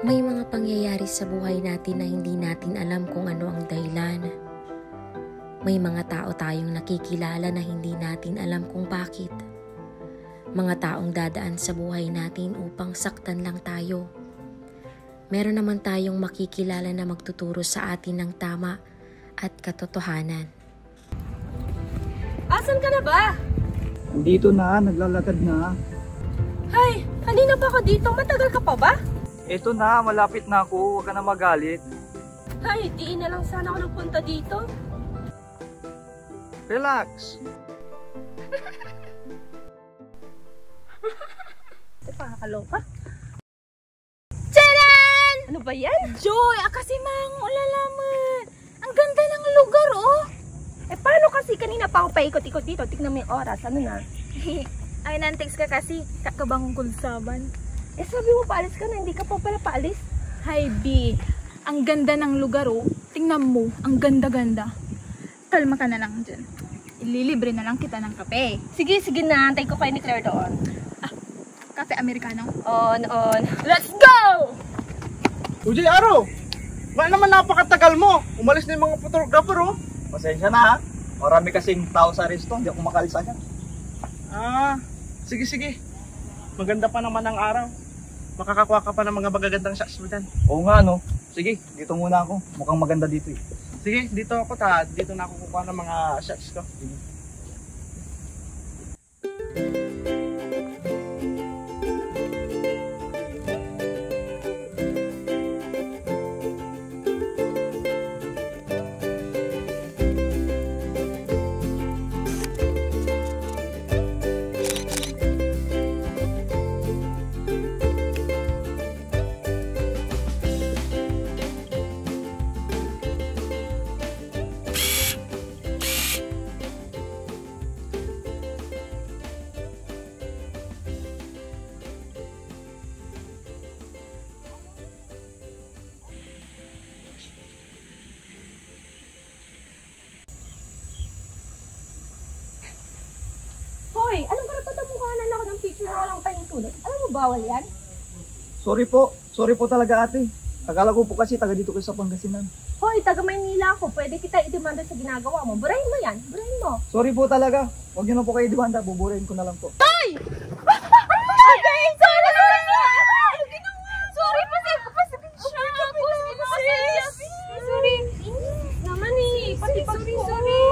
May mga pangyayari sa buhay natin na hindi natin alam kung ano ang dahilan. May mga tao tayong nakikilala na hindi natin alam kung bakit. Mga taong dadaan sa buhay natin upang saktan lang tayo. Meron naman tayong makikilala na magtuturo sa atin ng tama at katotohanan. Asan ka na ba? Andito na, naglalakad na. Hay, kanina pa ako dito. Matagal ka pa ba? Eto na, malapit na ako. Huwag ka na magalit. Hay, diin na lang sana ako nagpunta dito. Relax. Ito pa, nakakaloka. Tcharan! Ano ba yan? Joy, kasi mang ulalaman. Ang ganda ng lugar, oh. Eh, paano kasi kanina pa ako paikot-ikot dito? Tignan mo yung oras. Ano na? Ay, nantext ka kasi. Kakabang kulsaban. Eh, sabi mo paalis ka na. Hindi ka pa pala paalis. Hi, B. Ang ganda ng lugar, oh. Tingnan mo, ang ganda-ganda. Kalma ka na lang dyan. Ililibre na lang kita ng kape. Sige, sige na. Antay ko kayo ni Claire doon. Kape Amerikano. On. Let's go! Uy, Aro! Bakit naman napakatagal mo? Umalis na yung mga photographer, oh. Pasensya na ha. Marami kasing tao sa resto. Hindi ako makalis agad. Sige. Maganda pa naman ang araw. Makakakuha ka pa ng mga magagandang shots mo dyan. Oo nga no. Sige, dito muna ako. Mukhang maganda dito eh. Sige, dito ako dito na ako kukuha ng mga shots ko. Hoy, anong karapatan mo kahanan ako ng picture na walang paintulot? Alam mo, bawal yan? Sorry po talaga ate. Akala ko po kasi taga dito kayo sa Pangasinan. Hoy, taga Maynila ako. Pwede kita idemanda sa ginagawa mo. Burahin mo yan. Burahin mo. Sorry po talaga. Huwag niyo na po kayo dimanda. Buburahin ko na lang po. Sorry, Sorry. Naman eh. Pati Sorry.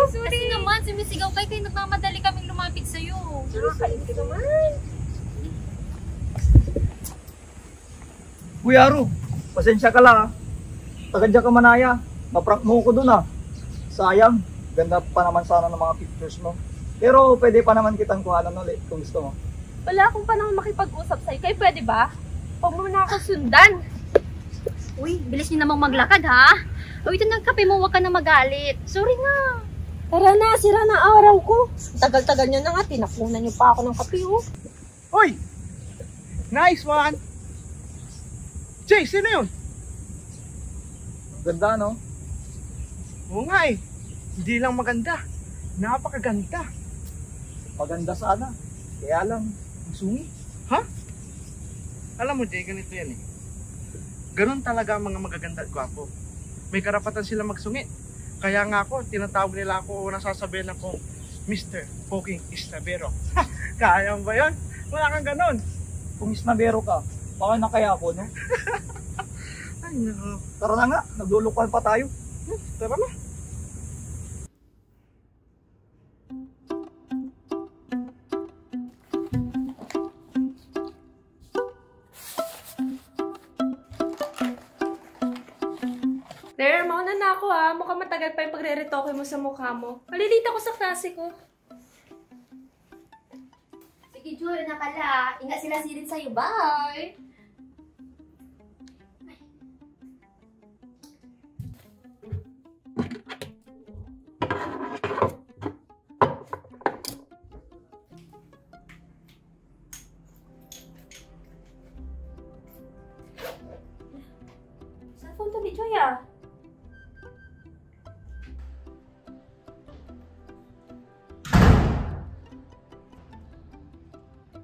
Kasi naman, sumisigaw kayo kaya nagmamadali kaming lumapit sa'yo. Nakakainti naman. Kuya Aro, pasensya ka lang ha. Taga dyan ka Manaya. Maprank mo ko dun ha. Sayang. Ganda pa naman sana ng mga pictures mo. Pero pwede pa naman kitang kuhanan ulit kung gusto mo. Wala akong panahon makipag-usap sa'yo. Kayo pwede ba? Huwag mo na ako sundan. Uy, bilis niyo namang maglakad ha. O ito ng kape mo, huwag ka na magalit. Sorry nga. Tara na, sira na araw ko. Tagal-tagal nyo na nga, tinapunan nyo pa ako ng kape, oh. Uy! Nice one! Jay, sino yun? Ganda no? Oo nga eh. Hindi lang maganda. Napakaganda. Maganda sana. Kaya lang, sungi. Ha? Alam mo, Jay, ganito yan eh. Ganun talaga ang mga magaganda at gwapo. May karapatan sila magsungi. Kaya nga ako, tinatawag nila ako, nasasabihan ako, Mr. Poking Isnabero. Kaya mo ba yun? Wala kang ganun. Kung isnabero ka, baka na kaya ako no? Ay no. Tara na nga, naglulukuhan pa tayo. Tara na. Claire, mauna na ako ha. Mukhang matagal pa yung pagre-retoke mo sa mukha mo. Malilita ko sa klase ko. Sige, Joy, nakala. Ingat sila sirit sa'yo. Bye! Cellphone to ni Joy ah.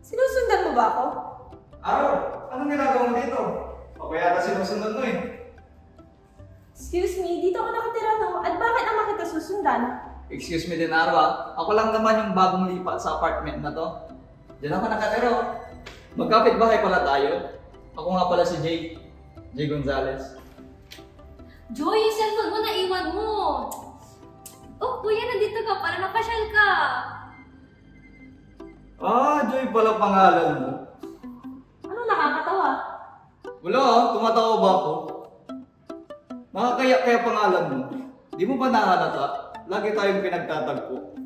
Sinusundan mo ba ako? Aro, anong ginagawa mo dito? pa yata sinusunod mo eh. Excuse me, dito ako nakatira to. At bakit naman kita susundan? Excuse me din, Arwa. Ako lang naman yung bagong lipat sa apartment na to. Diyan ako nakatira. Magkapit bahay pala tayo. Ako nga pala si Jay Gonzales. Joy, yung cellphone mo naiwan mo. Oh, kuya, nandito ka para mapasyal ka. Ah, Joy pala pangalan mo. Ano nakakatawa? Wala tumatawa ba ako? Nakakaya kaya pangalan mo. Di mo ba nahalata? Lagi tayong pinagtatagpo.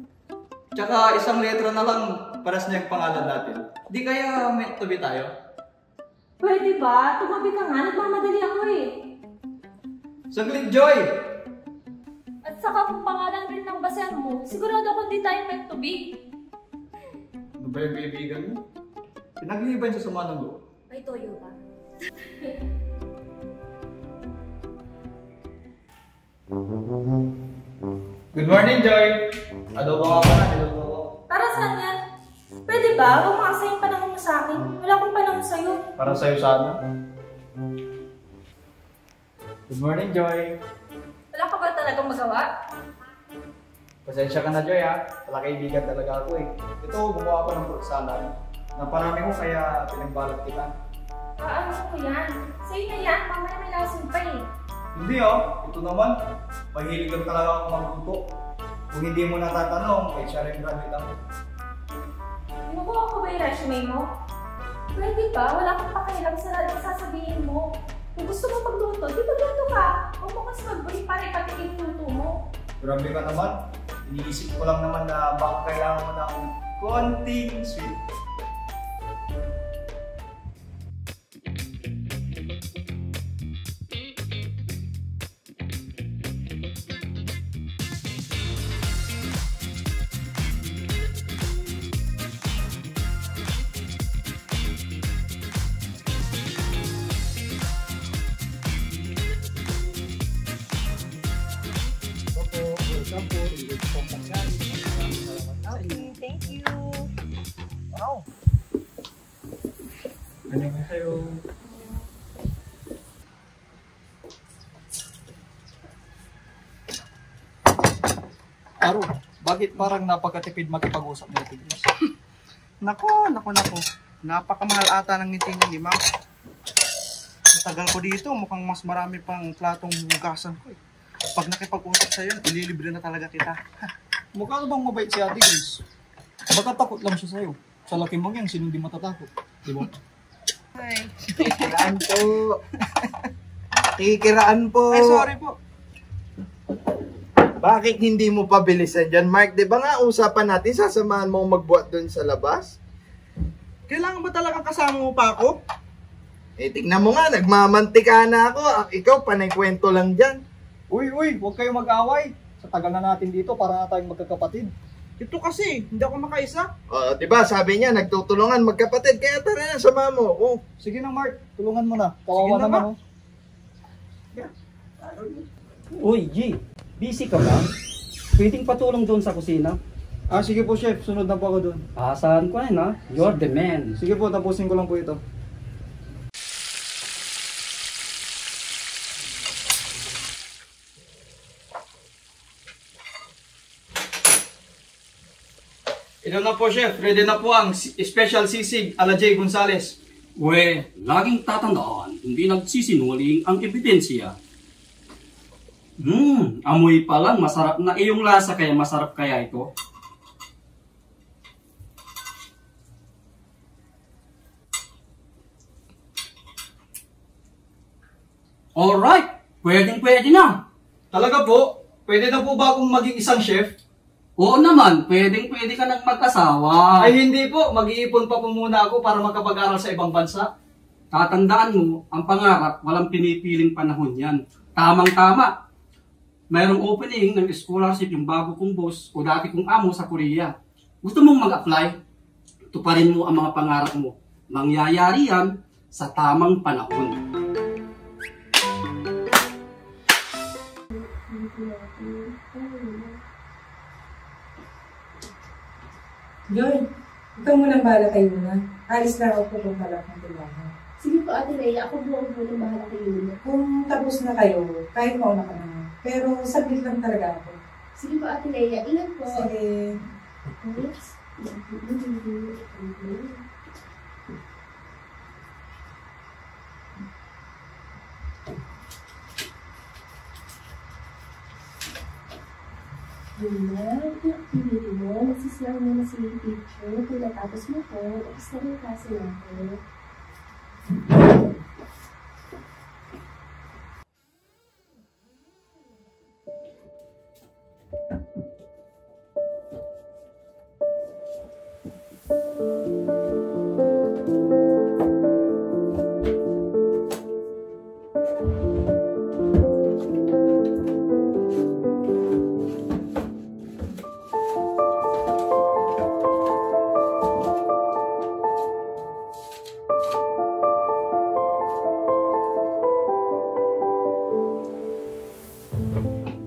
Tsaka isang letra na lang paras niya yung pangalan natin. Di kaya meant to be tayo? Pwede ba? Tumabi ka nga, nagmamadali ako eh. Saglit, Joy! At saka kung pangalan rin ng baser mo, sigurado ako di tayo meant to be. Ano ba yung kaibigan mo? Pinagliban siya sa manong. May toyo ba? Good morning, Joy! Adobo nga pala, adobo ko. Para saan yan? Pwede ba? Huwag makasa yung panahon mo sa akin. Wala akong panahon sa'yo. Para sa'yo sana. Good morning, Joy! Wala ka ba talagang magawa? Pasensya ka na, Joy, ha? Pala kaibigan talaga ako eh. Ito, gumawa ako ng fruit salad. Naparami ko kaya pinagbalot kita. Ano ko yan? Sa'yo na yan, mamaya may lason pa eh. Hindi ito naman. Mahilig lang talaga ako magluto. Kung hindi mo natatanong, eh siya rin graduate ako. Kinukuha ko ba yung resume mo? Pwede ba? Wala kang pakialam sa sasabihin mo. Kung gusto mo magluto, di magluto ka. Huwag mo kasi mag-bring para ipatikin yung luto mo. Grabe ka naman. Iniisip ko lang naman na baka kailangan mo ng konting sweet. Thank you. Wow! Annyeonghaseyo. Aro, bakit parang napakatipid makipag-usap nito, Diyos? Nako. Napakamahal ata ng ngiting ni ma'am. Sa tagal ko dito, mukhang mas marami pang platong hugasan ko eh. Pag nakipag-usap sa'yo, ililibre na talaga kita. Mukha bang mabait si Ate Grace? Baka takot lang siya sa'yo. Sa laki mo yan, sino hindi matatakot? Di ba? Kikiraan po. Kikiraan po. Ay, sorry po. Bakit hindi mo pabilisan dyan, Mark? Di ba nga usapan natin, sasamahan mo magbuhat doon sa labas? Kailangan ba talagang kasama mo pa ako? Eh, tignan mo nga, nagmamantika na ako. Ikaw, panay kwento lang dyan. Uy, huwag kayong mag-away. Sa tagal na natin dito, para na tayong magkakapatid. Ito kasi, hindi ako makaisa. Di ba, sabi niya, nagtutulungan magkapatid. Kaya tara na, sama mo. Oh. Sige na, Mark. Tulungan mo na. Kawawa Sige na, naman, Ma. oh. Uy, G, busy ka ba? Pwedeng patulong doon sa kusina? Ah, sige po, Chef. Sunod na po ako doon. Asahan ko yan ha. You're the man. Sige po, tapusin ko lang po ito. Ito na po, Chef. Ready na po ang special sisig ala Jay Gonzales. We, laging tatandaan, hindi nagsisinungaling ang ebidensya. Amoy pa lang, masarap na iyong lasa, kaya masarap kaya ito. Alright, pwede na. Talaga po? Pwede na po ba akong maging isang chef? Oo naman, pwede ka nang mag-asawa. Ay hindi po, mag-iipon pa po muna ako para makapag-aral sa ibang bansa. Tatandaan mo, ang pangarap, walang pinipiling panahon yan. Tamang-tama. Mayroong opening ng scholarship yung bago kong boss o dati kong amo sa Korea. Gusto mong mag-apply? Tuparin mo ang mga pangarap mo. Mangyayari yan sa tamang panahon. Joy, ikaw mo nang bala kayo muna. Alis na ako pupunta lang ng trabaho. Sige po, Ate Leia, ako buong bahala kay Yuna. Kung tapos na kayo, kahit mauna ka na. Pero saglit lang talaga ako. Sige po, Ate Leia, ingat po. Sige. Yuna, yung activity mo, nagsisiyang mo na si teacher. Kung natapos mo po, tapos na rin yung klase natin.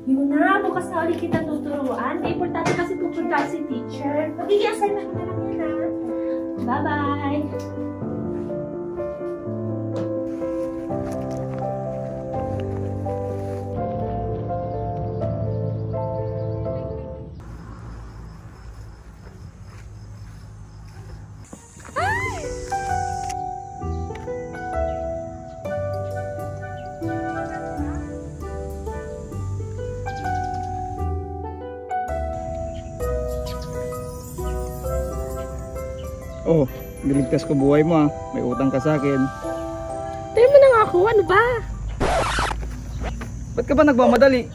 Yuna, bukas na ulit kita tuturuan. Importante kasi pupunta si teacher. Magiging assignment mo na lang yan, ha? Bye-bye! Oh, niligtas ko buhay mo ah. May utang ka sa akin. Tayo mo na nga ako, ano ba? Ba't ka ba nagmamadali?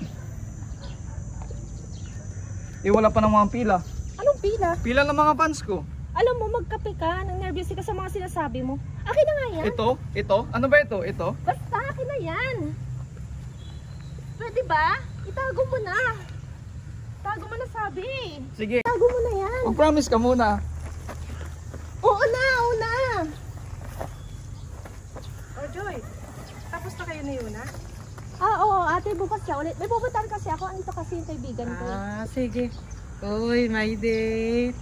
Wala pa ng mga pila. Anong pila? Pila ng mga fans ko. Alam mo, magkape ka. Nang nervous ka sa mga sinasabi mo. Akin na nga yan. Ito? Ano ba ito? Ito? Basta, akin na yan. Pwede ba? Itago mo na. Tago mo na sabi. Sige. Tago mo na yan. Mag-promise ka muna. Oo na. Oh, Joy. Tapos na kayo na yun, ha? Oo, ate, bukas siya ulit. May pupuntahan kasi ako. Andito kasi yung kaibigan ko. Sige. Uy, my date.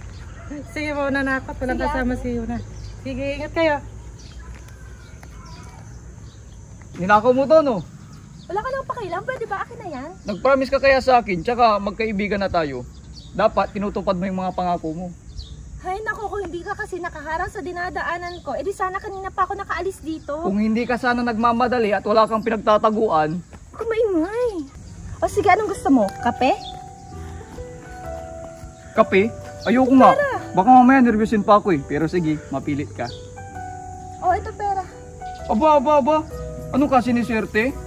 Sige, mauna na ako. Walang Sige, kasama ate. si Yuna. Sige, ingat kayo. Ninakaw mo to, no? Wala ka nang pakialam. Pwede ba? Akin na yan. Nag-promise ka kaya sa akin, tsaka magkaibigan na tayo. Dapat tinutupad mo yung mga pangako mo. Ay, naku, kung hindi ka kasi nakaharang sa dinadaanan ko, edi sana kanina pa ako nakaalis dito. Kung hindi ka sana nagmamadali at wala kang pinagtataguan. Kung maingay. O sige, anong gusto mo? Kape? Kape? Ayoko nga. Baka mamaya nervousin pa ako eh. Pero sige, mapilit ka. O, ito pera. Aba. Ano ka siniswerte?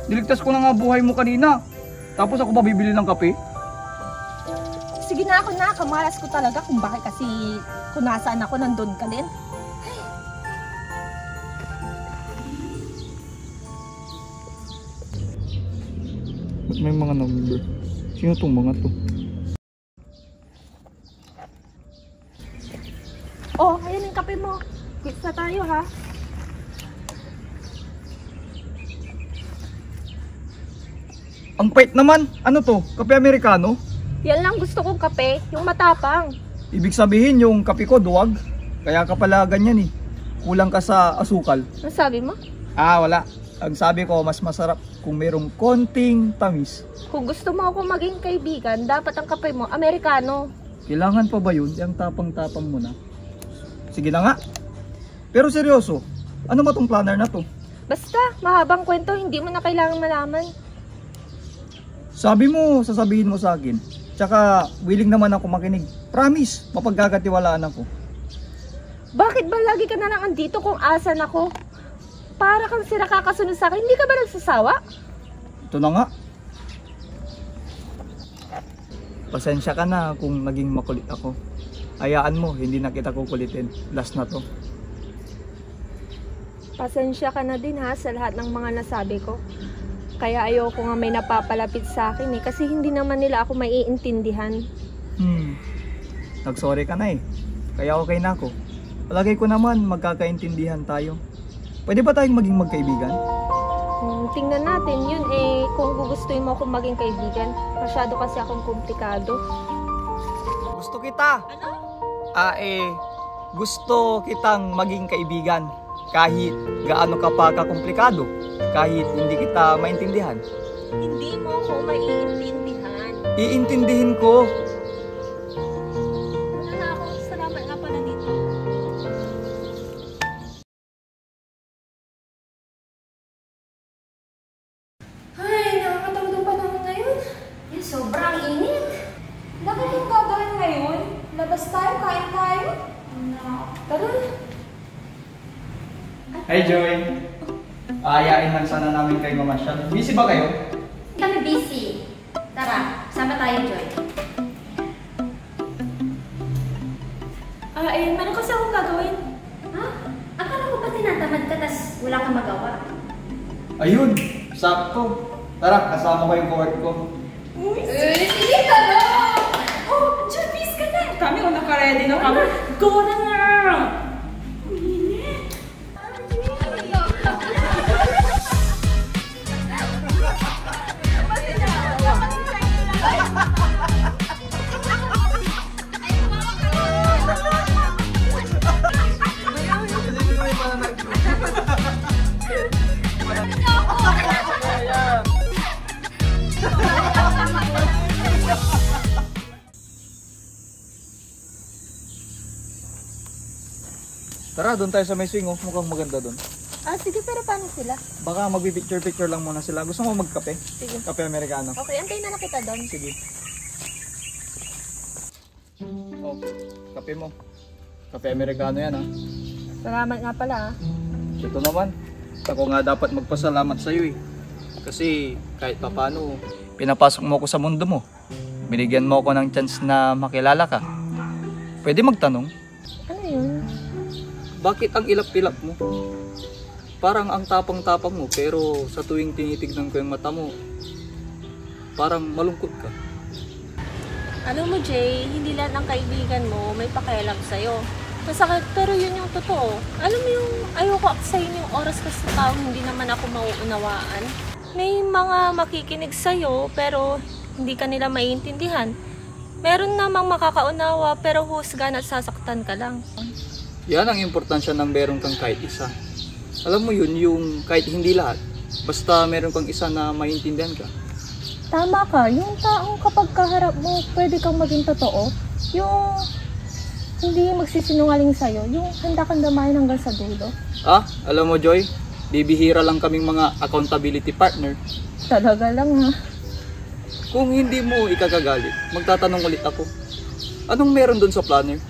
Niligtas ko na nga buhay mo kanina. Tapos ako pa bibili ng kape? Sige na ako na, kamalas ko talaga kung bakit kasi kung nasaan ako, nandun ka din. Ba't may mga number? Sino tong mga to? Oh, ayan yung kape mo. Quits na tayo, ha? Ang pait naman! Ano to? Kape Amerikano? Yan lang gusto kong kape, yung matapang. Ibig sabihin yung kape ko duwag. Kaya ka pala ganyan eh. Kulang ka sa asukal. Ano sabi mo? Wala. Ang sabi ko, mas masarap kung merong konting tamis. Kung gusto mo ako maging kaibigan, dapat ang kape mo, Amerikano. Kailangan pa ba yun? Yung tapang-tapang mo na. Sige na nga. Pero seryoso, ano ba tong planner na to? Basta, mahabang kwento, hindi mo na kailangan malaman. Sabi mo, sasabihin mo sa akin. Tsaka, willing naman ako makinig. Promise, mapagkakatiwalaan ako. Bakit ba lagi ka na lang andito kung asan ako? Para kang sira kakasunod sa akin, hindi ka ba nagsasawa? Ito na nga. Pasensya ka na kung naging makulit ako. Hayaan mo, hindi na kita kukulitin. Last na to. Pasensya ka na din ha sa lahat ng mga nasabi ko. Kaya ayoko nga may napapalapit sa akin eh, kasi hindi naman nila ako maiintindihan. Nag-sorry ka na eh. Kaya okay na ako. Palagay ko naman magkakaintindihan tayo. Pwede ba tayong maging magkaibigan? Tingnan natin yun eh, kung gugustuhin mo akong maging kaibigan. Masyado kasi akong komplikado. Gusto kita. Ano? Gusto kitang maging kaibigan. kahit gaano ka pa kakomplikado, kahit hindi kita maintindihan. Hindi mo ko maiintindihan. Iintindihin ko. Wala na ako. Salamat nga pala dito. Ay, nakakatawag ang panahon ngayon. Sobrang init. Bakit yung gagawin ngayon? Labas tayo, kain tayo? Tara. Hi Joy. Aayain lang sana namin kayo mamasyal. Busy ba kayo? Kami busy. Tara, sama tayo, Joy. Meron kasi akong gagawin. Ha? Akala ko ba tinatamad ka tas wala kang magawa? Ayun, sakto. Tara, kasama ko yung cohort ko. Sige ka na! Oh, Joy, please ka na. Kami o naka-ready na kami. Go na nga! Tara, doon tayo sa may swing. Mukhang maganda doon. Sige, pero paano sila? Baka magbi-picture-picture lang muna sila. Gusto mo magkape? Sige. Kape Amerikano. Okay, antayin na kita doon. Sige. Oh, kape mo. Kape Amerikano yan, ha. Salamat nga pala, ah. Ito naman. Ako nga dapat magpasalamat sa'yo, eh. Kasi kahit papano, pinapasok mo ako sa mundo mo. Binigyan mo ako ng chance na makilala ka. Pwede magtanong? Ano yun? Bakit ang ilap-ilap mo? Parang ang tapang-tapang mo, pero sa tuwing tinitignan ko yung mata mo, parang malungkot ka. Alam mo, Jay, hindi lahat ng kaibigan mo may pakialam sa'yo. Masakit, pero yun yung totoo. Alam mo yung ayoko aksayin yung oras ka sa taong hindi naman ako mauunawaan. May mga makikinig sa'yo, pero hindi ka nila maiintindihan. Meron namang makakaunawa, pero husgan at sasaktan ka lang. Yan ang importansya ng meron kang kahit isa. Alam mo yun, yung kahit hindi lahat, basta meron kang isa na maintindihan ka. Tama ka, yung taong kapag kaharap mo, pwede kang maging totoo. Yung hindi magsisinungaling sa'yo, yung handa kang damahin hanggang sa dulo. Alam mo Joy, bibihira lang kaming mga accountability partner. Talaga lang, ha. Kung hindi mo ikakagalit, magtatanong ulit ako. Anong meron dun sa planner?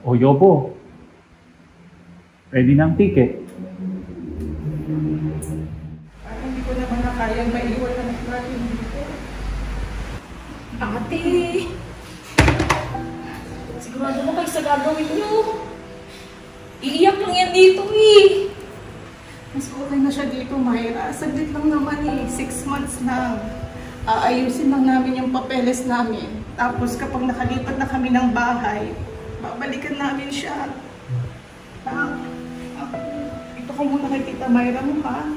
O Yobo, ready na ang ticket. Parang hindi ko naman na kaya maiwan na natin dito. Ate! Sigurado mo kayo sa gagawin niyo. Iiyak lang yan dito eh. Mas okay na siya dito, Myra. Saglit lang naman eh. 6 months lang. Aayusin lang namin yung papeles namin. Tapos kapag nakalipat na kami ng bahay, babalikan namin siya. Ito ko muna kay Tita Myra mo, ha?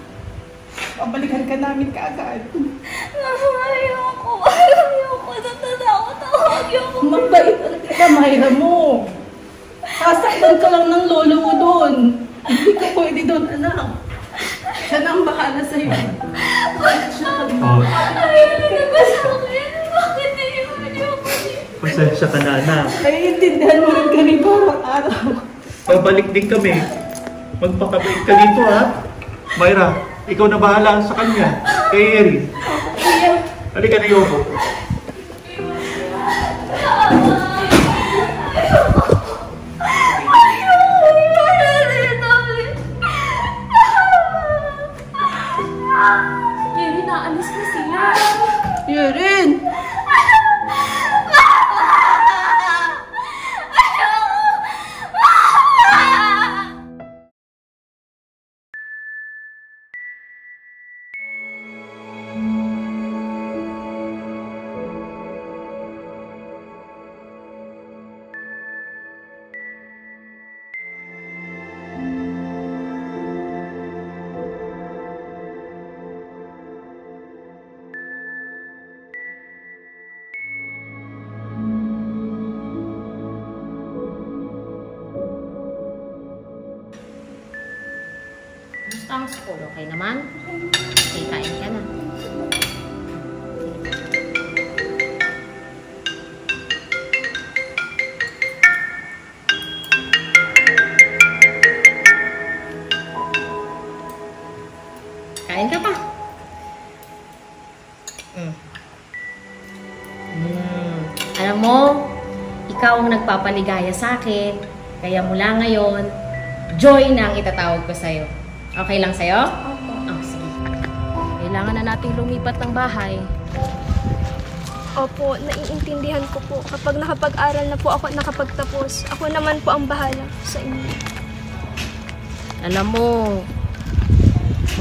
Babalikan ka namin kaagad. Ayoko. Ayoko. Natatakot ako. Ayoko. Magbait ang Tita Myra mo. Sasaktan ka lang ng lolo mo doon. Hindi ka pwede doon, anak. Siya na ang bahala sa'yo. Ayoko na sa akin. Bakit ayoko? Pasensya ka na, anak. Naiintindihan mo rin kami bawat araw. Pabalik din kami. Magpakabait ka dito, ha? Myra, ikaw na bahala sa kanya. Kay Eri. Halika na, Yobo. Yeri, naalis na sila. Yerin! ng school, okay naman? Okay, kain ka na. Kain ka pa. Alam mo, ikaw ang nagpapaligaya sa akin. Kaya mula ngayon, Joy na ang itatawag ko sa'yo. Okay lang sa'yo? Oh, sige. Kailangan na nating lumipat ng bahay. Opo, naiintindihan ko po. Kapag nakapag-aral na po ako at nakapagtapos, ako naman po ang bahala sa inyo. Alam mo,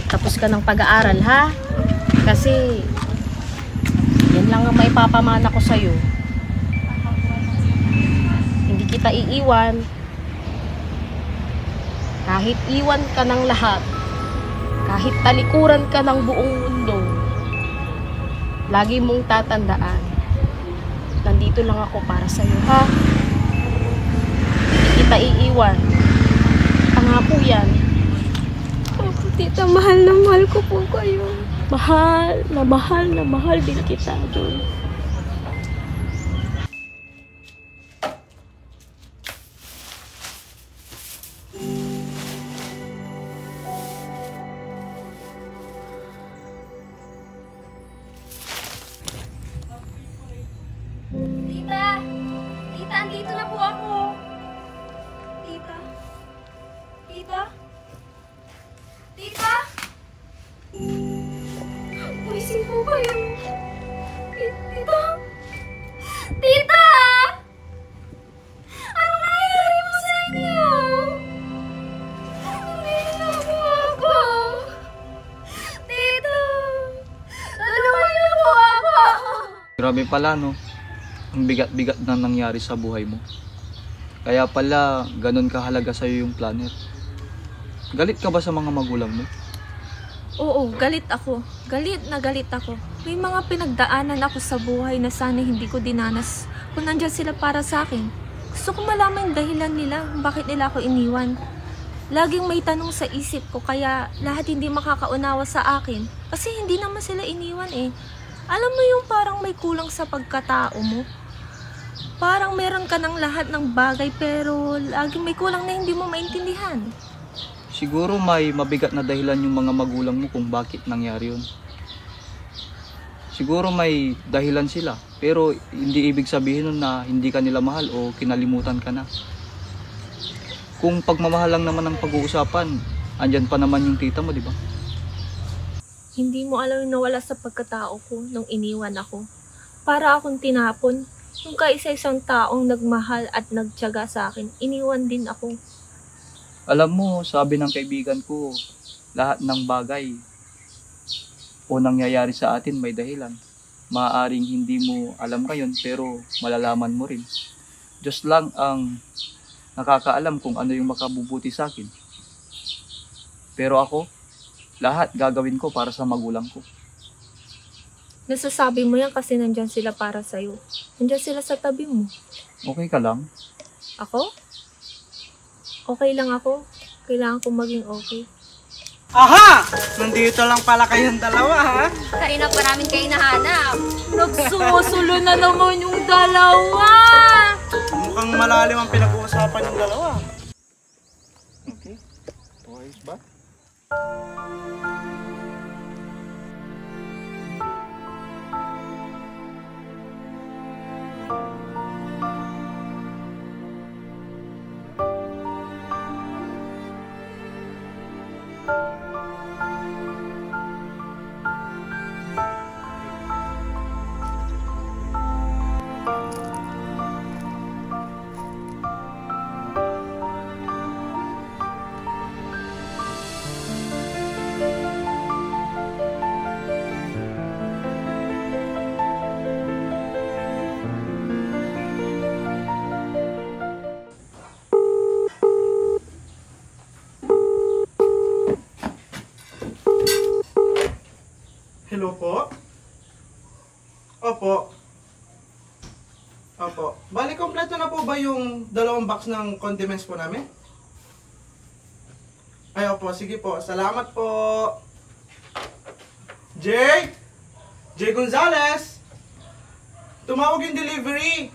magtapos ka ng pag-aaral, ha? Kasi, yan lang ang maipapamana ko sa'yo. Hindi kita iiwan. Kahit iwan ka ng lahat, kahit talikuran ka ng buong mundo, lagi mong tatandaan, nandito lang ako para sa'yo, ha? Hindi kita iiwan. Pangako yan. Opo, tita, mahal na mahal ko po kayo. Mahal na mahal din kita, Joy. Tita! Tita, andito na po ako. Tita? Tita? Tita? Buisin po kayo. Tita? Tita! Anong nangyayari mo sa inyo? Umiiyak na po ako. Tita! Tulungan niyo po ako. Grabe pala, no? Ang bigat-bigat na nangyari sa buhay mo. Kaya pala, ganun kahalaga sa'yo yung planet. Galit ka ba sa mga magulang mo? Oo, galit ako. Galit na galit ako. May mga pinagdaanan ako sa buhay na sana hindi ko dinanas kung nandyan sila para sa akin. Gusto ko malaman yung dahilan nila kung bakit nila ako iniwan. Laging may tanong sa isip ko kaya lahat hindi makakaunawa sa akin. Kasi hindi naman sila iniwan eh. Alam mo yung parang may kulang sa pagkatao mo? Parang meron ka ng lahat ng bagay pero laging may kulang na hindi mo maintindihan. Siguro may mabigat na dahilan yung mga magulang mo kung bakit nangyari yun. Siguro may dahilan sila, pero hindi ibig sabihin nun na hindi ka nila mahal o kinalimutan ka na. Kung pagmamahal lang naman ang pag-uusapan, andyan pa naman yung tita mo, di ba? Hindi mo alam yung nawala sa pagkatao ko nung iniwan ako. Para akong tinapon. Yung kaisa-isang taong nagmahal at nagtiyaga sa akin, iniwan din ako. Alam mo, sabi ng kaibigan ko, lahat ng bagay o nangyayari sa atin may dahilan. Maaaring hindi mo alam ngayon pero malalaman mo rin. Diyos lang ang nakakaalam kung ano yung makabubuti sa akin. Pero ako, lahat gagawin ko para sa magulang ko. Nasasabi mo yan kasi nandyan sila para sa'yo. Nandyan sila sa tabi mo. Okay ka lang? Ako? Okay lang ako. Kailangan ko maging okay. Aha! Nandito lang pala kayong dalawa, ha? Kanina pa namin kayo nahanap. Nagsusulo na naman yung dalawa! Mukhang malalim ang pinag-uusapan ng dalawa. Okay. Okay ba? Hello po? Opo. Opo. Bali, kompleto na po ba yung 2 box ng condiments po namin? Ay, opo. Opo, sige po. Salamat po. Jay! Jay Gonzales! Tumawag yung delivery.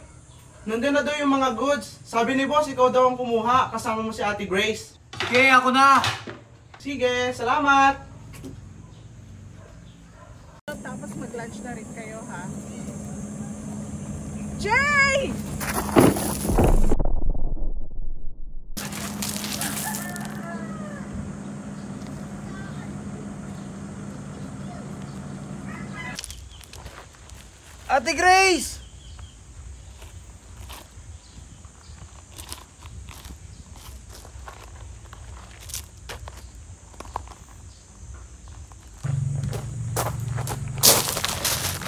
Nandun na daw yung mga goods. Sabi ni boss, ikaw daw ang kumuha. Kasama mo si Ate Grace. Sige, ako na! Sige, salamat! Tapos mag-lunch na rin kayo, ha? Jay! Ate Grace!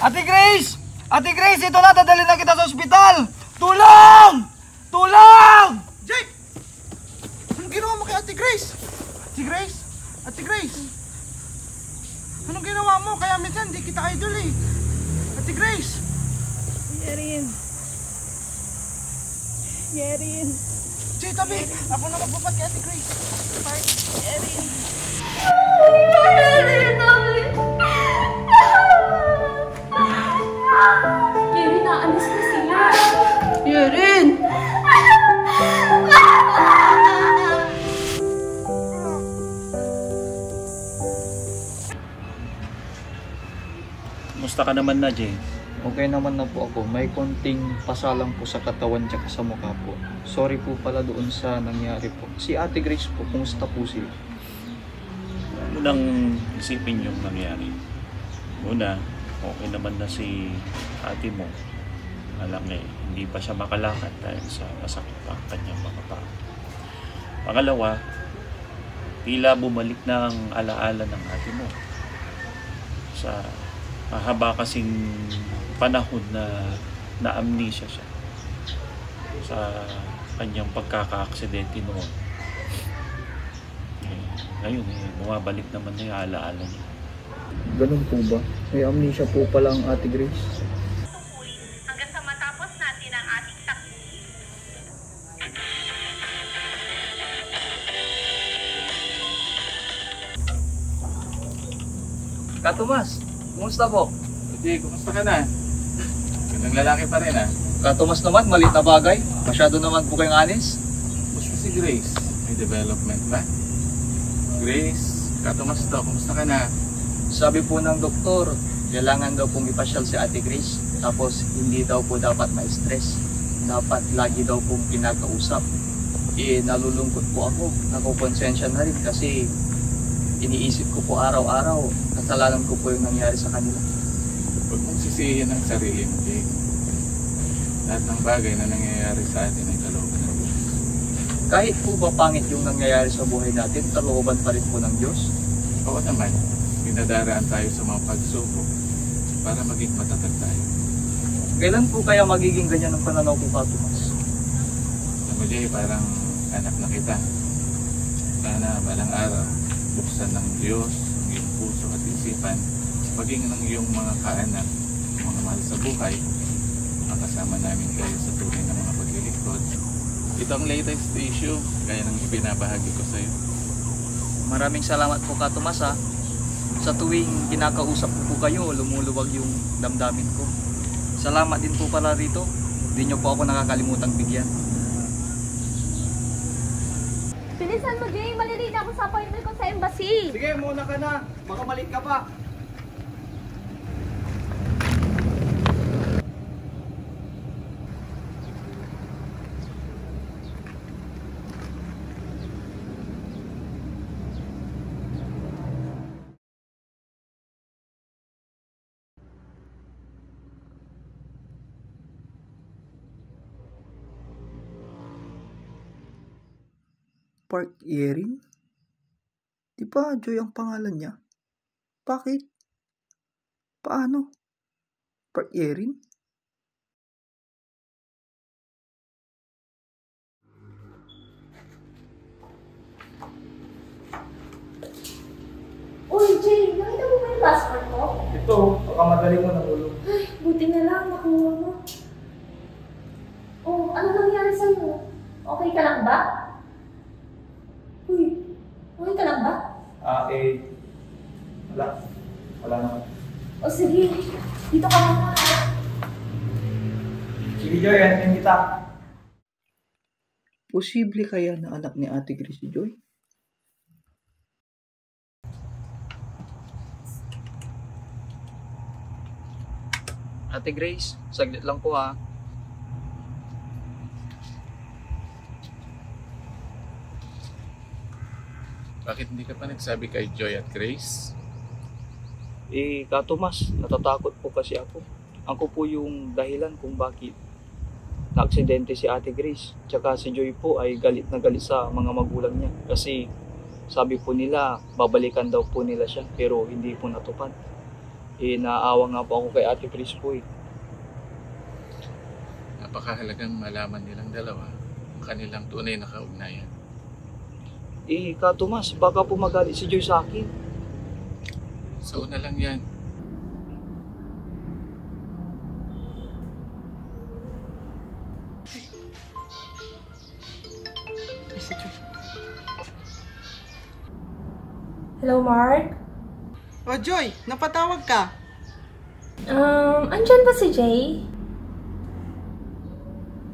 Ate Grace! Ate Grace, ito na, dadalhin na kita sa ospital! Tulong! Tulong! Jay! Anong ginawa mo kay Ate Grace? Ate Grace? Ate Grace? Anong ginawa mo? Kaya minsan di kita idol eh. Ate Grace! Yerin. Yerin. Jay, tabi! Ako na magbupat kay Ate Grace. Bye. Yerin. Yerin, naalis na sila. Yerin! Musta ka naman na, Jay? Okay naman na po ako. May konting pasalang po sa katawan tsaka sa mukha po. Sorry po pala doon sa nangyari po. Si Ate Grace po, kumusta po siya? Unang isipin yung nangyari. Una, okay naman na si ate mo. Alam eh, hindi pa siya makalakad dahil sa masakit pa ang kanyang mga paa. Pangalawa, tila bumalik na ang alaala ng ate mo. Sa mahaba kasing panahon na na-amnesia siya sa kanyang pagkaka-aksidente noon. Ngayon bumabalik naman na yung alaala niya. Ganun po ba? May amnesia po pala ang Ate Grace. Hanggang sa matapos natin ang ating takbo. Katomas, kumusta po? Jay, kumusta ka na? Gandang lalaki pa rin, ha? Katomas naman, maliit na bagay. Masyado naman po kayong anis. Gusto si Grace. May development ba? Grace, katumas to. Kumusta ka na? Sabi po ng doktor, kailangan daw pong ipasyal si Ate Grace. Tapos hindi daw po dapat ma-stress. Dapat lagi daw pong pinakausap. Nalulungkot po ako. Nakukonsensya na rin kasi iniisip ko po araw-araw. Kasalanan ko po yung nangyari sa kanila. Huwag mong sisihin ang sarili mo, Jay. Lahat ng bagay na nangyayari sa atin ay kalooban ng Diyos. Kahit po ba pangit yung nangyayari sa buhay natin, kalooban pa rin po ng Diyos? Oo naman, pinadaraan tayo sa mga pagsubok para maging matatag tayo. Kailan po kaya magiging ganyan ang pananaw ko, Katomas? Alam mo, Jay, parang anak na kita. Sana balang araw, buksan ng Diyos ang iyong puso at isipan, maging ng iyong mga kaanak, mga mahal sa buhay, makasama namin kayo sa tunay na mga paglilingkod. Ito ang latest issue, gaya ng ibinabahagi ko sa iyo. Maraming salamat po, Katomas, ha. Sa tuwing kinakausap ko po kayo, lumuluwag yung damdamin ko. Salamat din po pala rito. Hindi nyo po ako nakakalimutang bigyan. Bilisan mo, Jay. Malilate ako sa appointment ko sa embassy. Sige, muna ka na. Baka malit ka pa. Park Yerin? Di ba Joy ang pangalan niya? Bakit? Paano? Park Yerin? Uy, Jay, nakita mo ba yung passport ko? Ito, baka madali mo nahulog. Ay, buti na lang, nakuha mo. Oh, ano nangyari sa'yo? Okay ka lang ba? Uy, okay ka lang ba? Wala naman. O sige, dito ka muna. Sige Joy, antayin kita. Posible kaya na anak ni Ate Grace si Joy? Ate Grace, saglit lang po ha. Bakit hindi ka pa nagsabi kay Joy at Grace? Ka Tomas, natatakot po kasi ako. Ako po yung dahilan kung bakit na-aksidente si Ate Grace. Tsaka si Joy po ay galit na galit sa mga magulang niya. Kasi sabi po nila, babalikan daw po nila siya. Pero hindi po natupad. Naawa nga po ako kay Ate Grace po eh. Napakahalagang malaman nilang dalawa ang kanilang tunay na kaugnayan. Ka Tomas, baka po magalit si Joy sa akin. Sa una lang yan. Hello, Mark? Oh, Joy, napatawag ka. Andyan ba si Jay?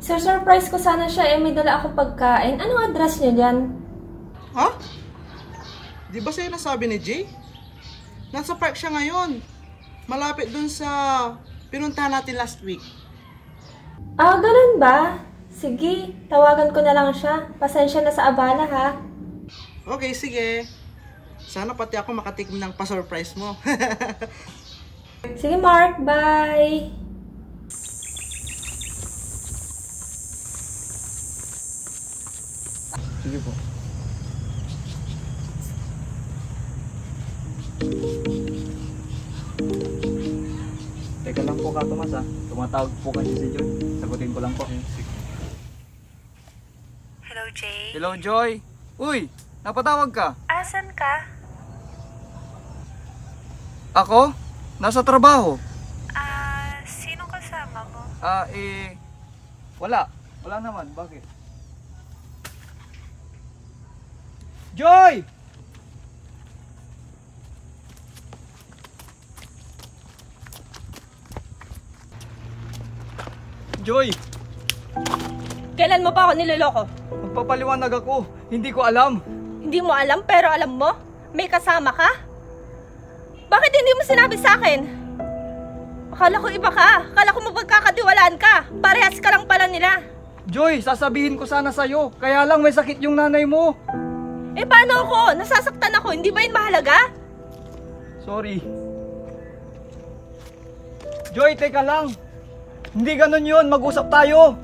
Surprise ko sana siya may dala ako pagkain. Anong address niya dyan? Ha? Di ba sa'yo nasabi ni Jay? Nasa park siya ngayon. Malapit dun sa pinuntahan natin last week. Ganun ba? Sige, tawagan ko na lang siya. Pasensya na sa abala, ha? Okay, sige. Sana pati ako makatikim ng pa-surprise mo. Sige, Mark. Bye! Sige po. Teka lang po Ka Tomas ha. Tumatawag po kasi si Joy. Sagutin ko lang po. Hello, Jay. Hello Joy! Uy! Napatawag ka? Asan ka? Ako? Nasa trabaho. Sino kasama mo? Wala. Wala naman. Bakit? Joy! Joy! Kailan mo pa ako niloloko? Magpapaliwanag ako. Hindi ko alam. Hindi mo alam pero alam mo? May kasama ka? Bakit hindi mo sinabi sa akin? Akala ko iba ka. Akala ko mapagkakatiwalaan ka. Parehas ka lang pala nila. Joy, sasabihin ko sana sa'yo. Kaya lang may sakit yung nanay mo. Paano ako? Nasasaktan ako. Hindi ba yun mahalaga? Sorry. Joy, teka lang. Hindi ganun yun. Mag-usap tayo.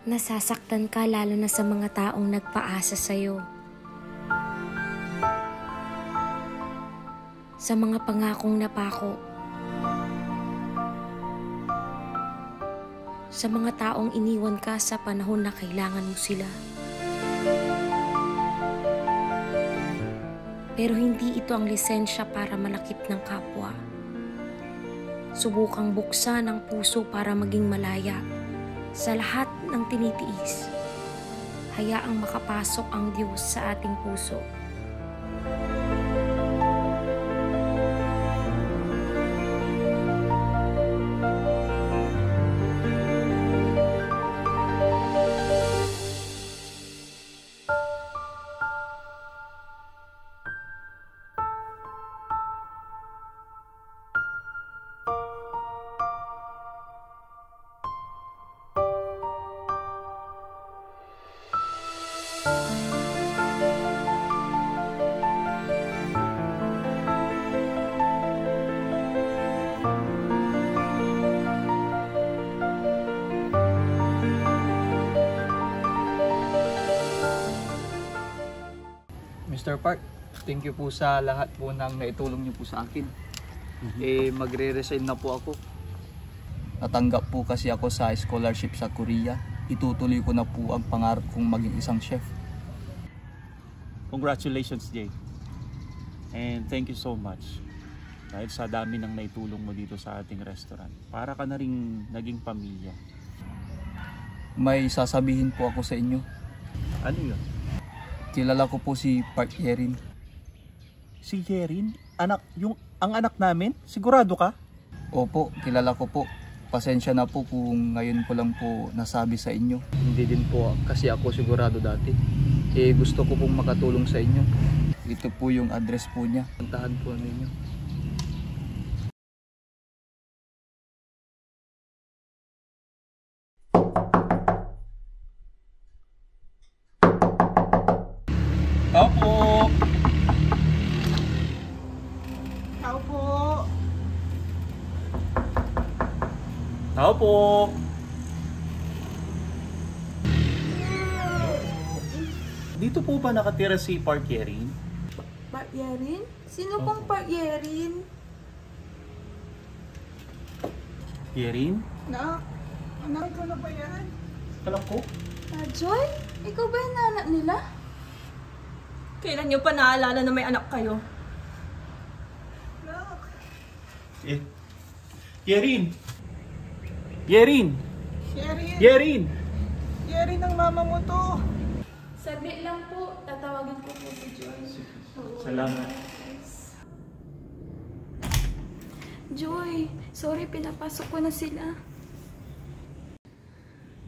Nasasaktan ka lalo na sa mga taong nagpaasa sa'yo. Sa mga pangakong napako. Sa mga taong iniwan ka sa panahon na kailangan mo sila. Pero hindi ito ang lisensya para malakip ng kapwa. Subukang buksan ang puso para maging malaya. Sa lahat ng tinitiis, hayaang makapasok ang Diyos sa ating puso. Mr. Park, thank you po sa lahat po ng naitulong niyo po sa akin. Magre-resign na po ako. Natanggap po kasi ako sa scholarship sa Korea. itutuloy ko na po ang pangarap kong maging isang chef. Congratulations, Jay. And thank you so much. Dahil sa dami ng naitulong mo dito sa ating restaurant. Para ka na rin naging pamilya. May sasabihin po ako sa inyo. Ano yun? Kilala ko po si Park Yerin. Si Yerin? Ang anak namin? Sigurado ka? Opo, kilala ko po. Pasensya na po kung ngayon ko lang po nasabi sa inyo. Hindi din po kasi ako sigurado dati. Gusto ko pong makatulong sa inyo. Ito po yung address po niya. Puntahan po ninyo. Tao po! Tao po! Tao po! Dito po ba nakatira si Park Yerin? Park Yerin? Sino pong Park Yerin? Yerin? Anak ko na ba yan? Alam ko. Joy? Ikaw ba yung anak nila? Kailan nyo pa naalala na may anak kayo? Yerin! Yerin! Yerin! Yerin! Yerin ang mama mo to. Saglit lang po. Tatawagin ko po si Joy. Salamat. Joy, sorry pinapasok ko na sila.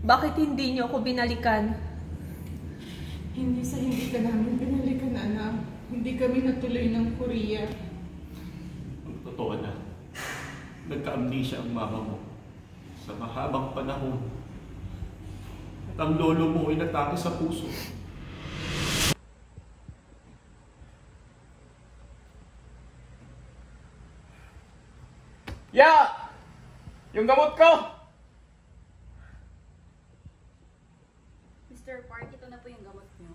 Bakit hindi nyo ako binalikan? Hindi ka namin binalikan, anak. Hindi kami natuloy ng Korea. Ang totoo na, nagka-amnesia ang mama mo sa mahabang panahon. At ang lolo mo ay natake sa puso. Yung gamot ko! Mr. Park, ito na po yung gamot niyo.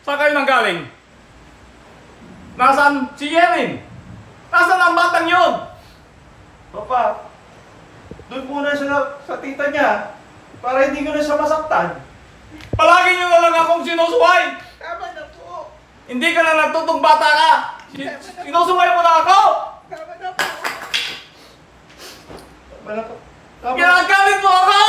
Saan kayo nanggaling? Nasaan si Yerin? Nasaan ang batang yun? Papa, doon muna siya sa tita niya para hindi ko na siya masaktan. Palagi nyo na lang akong sinusuway! Tama na po! Hindi ka na nagtutong bata ka! Sinusuway mo na ako! Tama na po! Tama na po. Tama. Ginagalit mo ako!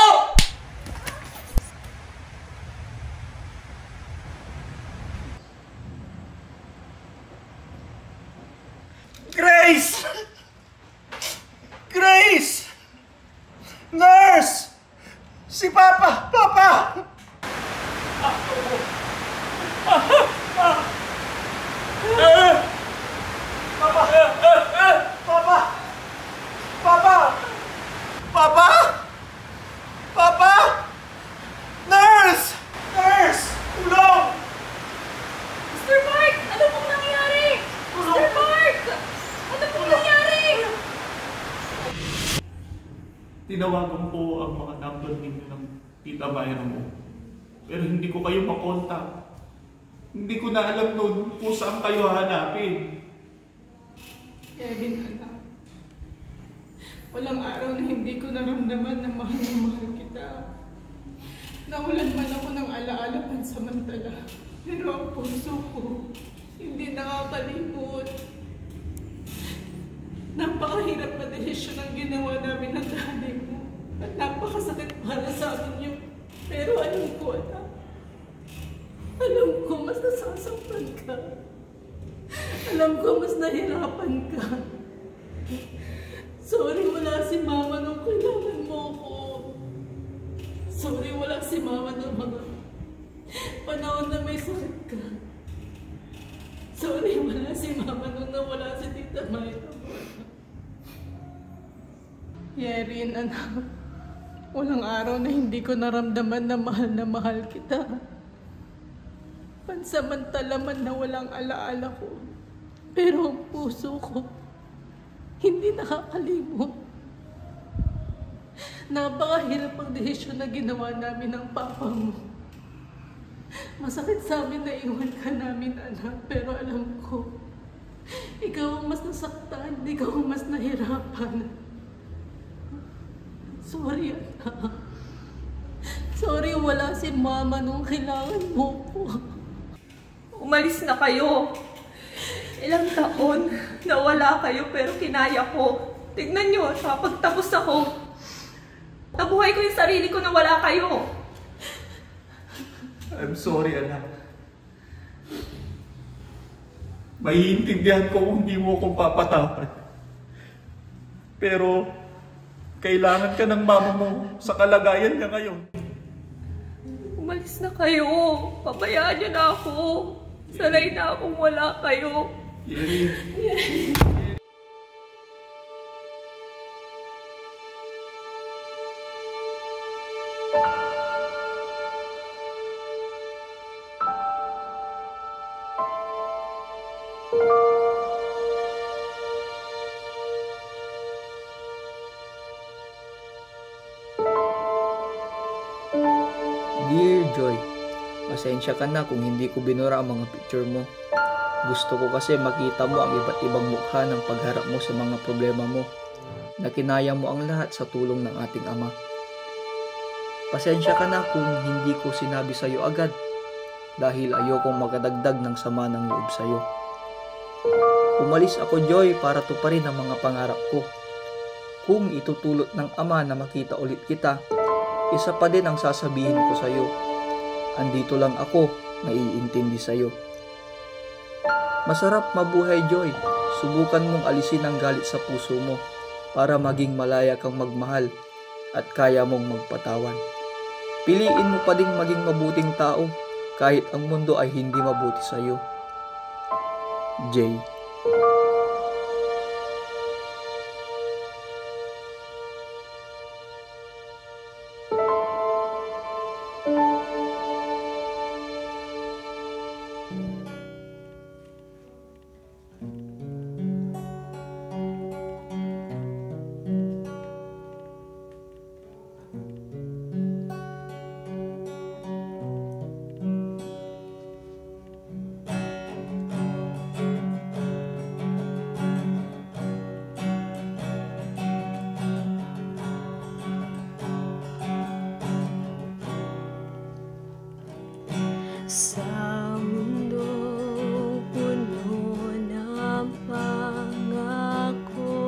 Grace! Grace! Nurse! Si Papa! Papa! Papa! Papa! Papa! Papa! Nurse! Nurse! Tulong! Mr. Park! Ano pong nangyari? Mr. Park! Ano pong nangyari? Tinawagan po ang mga number ninyo ng tita Mayra mo. Pero hindi ko kayo makontak. Hindi ko na alam noon kung saan kayo hanapin. Kevin, anak. Walang araw na hindi ko naramdaman na mahal na mahal kita. Nawalan man ako ng alaala pansamantala. Pero ang puso ko, hindi nakakalimot. Napakahirap na desisyon ang ginawa namin ng daddy mo. At napakasakit para sa amin yun. Pero alam ko, anak. Alam ko, mas nasasaktan ka. Alam ko, mas nahirapan ka. Sorry, wala si mama nung kailangan mo ko. Sorry, wala si mama nung mga panahon na may sakit ka. Sorry, wala si mama nung nawala si Tita Mayra mo. Yerin, anak. Walang araw na hindi ko naramdaman na mahal kita. Pansamantala man na walang alaala ko. Pero ang puso ko, hindi nakakalimot. Napakahirap ang desisyon na ginawa namin ng papa mo. Masakit sa amin na iwan ka namin, anak. Pero alam ko, ikaw ang mas nasaktan, ikaw ang mas nahirapan. Sorry, anak. Sorry, wala si mama nung kailangan mo ko. Umalis na kayo. Ilang taon na wala kayo pero kinaya ko. Tignan nyo, pagtapos ako. Nabuhay ko yung sarili ko na wala kayo. I'm sorry, anak. Maiintindihan ko kung hindi mo akong papatapan. Pero, kailangan ka ng mama mo sa kalagayan niya ngayon. Umalis na kayo. Pabayaan nyo na ako. Sanay na akong wala kayo. Dear Joy, pasensya ka na kung hindi ko binura ang mga picture mo. Gusto ko kasi makita mo ang iba't ibang mukha ng pagharap mo sa mga problema mo, na kinaya mo ang lahat sa tulong ng ating Ama. Pasensya ka na kung hindi ko sinabi sa iyo agad, dahil ayokong makadagdag ng sama ng loob sa iyo. Umalis ako, Joy, para tuparin ang mga pangarap ko. Kung itutulot ng Ama na makita ulit kita, isa pa din ang sasabihin ko sa iyo. Andito lang ako, naiintindi sa iyo. Masarap mabuhay, Joy. Subukan mong alisin ang galit sa puso mo para maging malaya kang magmahal at kaya mong magpatawan. Piliin mo pa ding maging mabuting tao kahit ang mundo ay hindi mabuti sa iyo. Jay. Sa mundong puno ng pangako,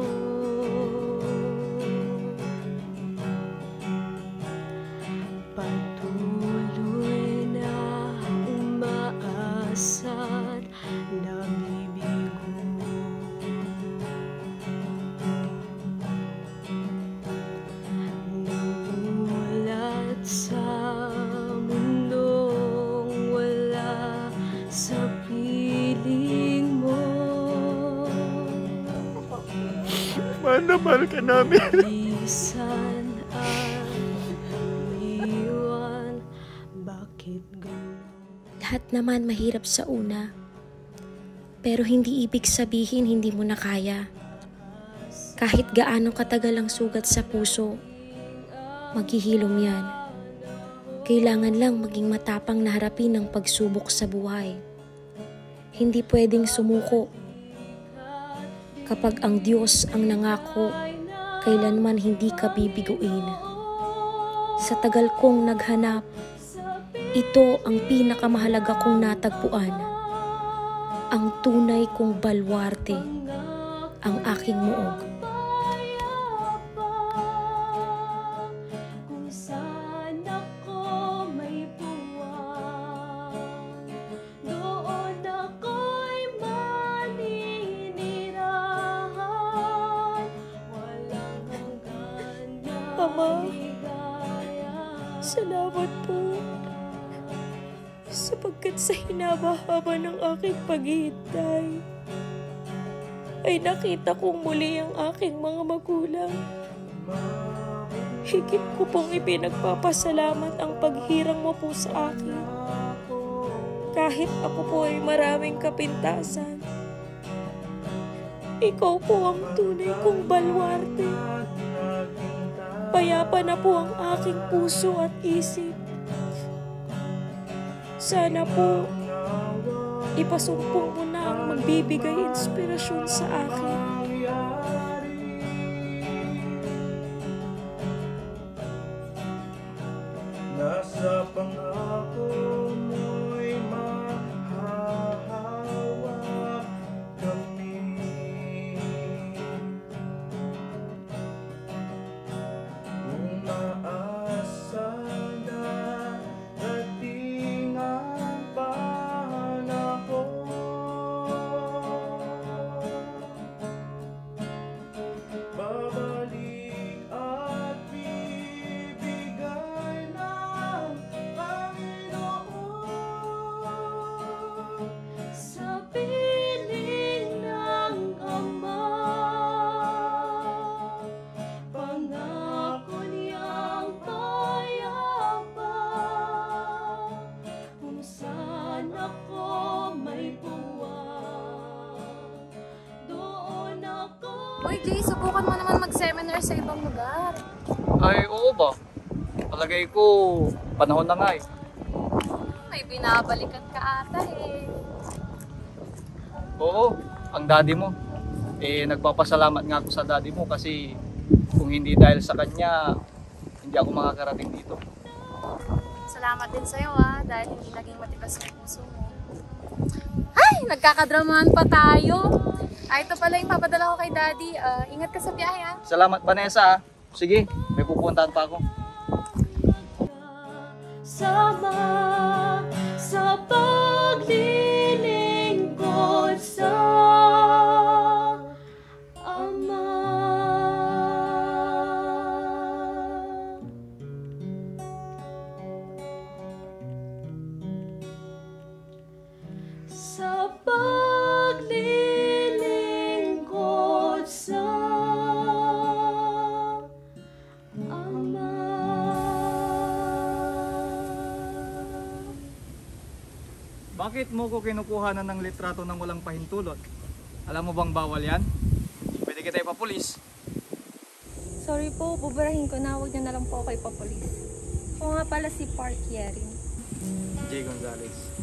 patuloy na umaasat na bibigo. Namulat sa sa piling mo. Mahal ka namin. Lisan at iwan, bakit gano'n? Lahat naman mahirap sa una. Pero hindi ibig sabihin hindi mo na kaya. Kahit gaano katagal ang sugat sa puso, maghihilom yan. Kailangan lang maging matapang na harapin ang pagsubok sa buhay. Hindi pwedeng sumuko. Kapag ang Diyos ang nangako, kailanman hindi ka bibiguin. Sa tagal kong naghanap, ito ang pinakamahalaga kong natagpuan. Ang tunay kong balwarte, ang aking muog. Ama, salamat po sapagkat sa hinaba-haba ng aking paghihintay ay nakita kong muli ang aking mga magulang. Higit ko pong ipinagpapasalamat ang paghirang mo po sa akin. Kahit ako po ay maraming kapintasan, ikaw po ang tunay kong baluarte. Payapa na po ang aking puso at isip. Sana po, ipasumpong mo na ang magbibigay inspirasyon sa akin. Nasa pangako mo'y mahahawak kami. Umaasa na dating ang panahon. Babalik at bibigay ng Panginoon Sa piling ng Ama, pangako niyang payapa. Kung saan ako may buwag, doon ako. Uy, Jay, subukan mo naman mag-seminar sa ibang lugar. Ay, oo ba? Palagay ko, panahon na nga eh. May binabalikan ka ata eh. Oo, ang daddy mo. Nagpapasalamat nga ako sa daddy mo kasi kung hindi dahil sa kanya, hindi ako makakarating dito. Salamat din sa'yo dahil hindi naging matigas yung puso mo. Ay, nagkakadramahan pa tayo. Ito pala yung papadala ko kay Daddy. Ingat ka sa biyahe Salamat, Vanessa. Sige, may pupuntahan pa ako. Sama sa paglilingkod sa Ama. Sa paglilingkod sa Ama. Bakit mo ko kinukuhanan ng litrato ng walang pahintulot? Alam mo bang bawal yan? Pwede kita ipapulis. Sorry po, buburahin ko na. Huwag niyo na lang po ako ipapulis. Ako nga pala si Park Yerin. Jay Gonzalez.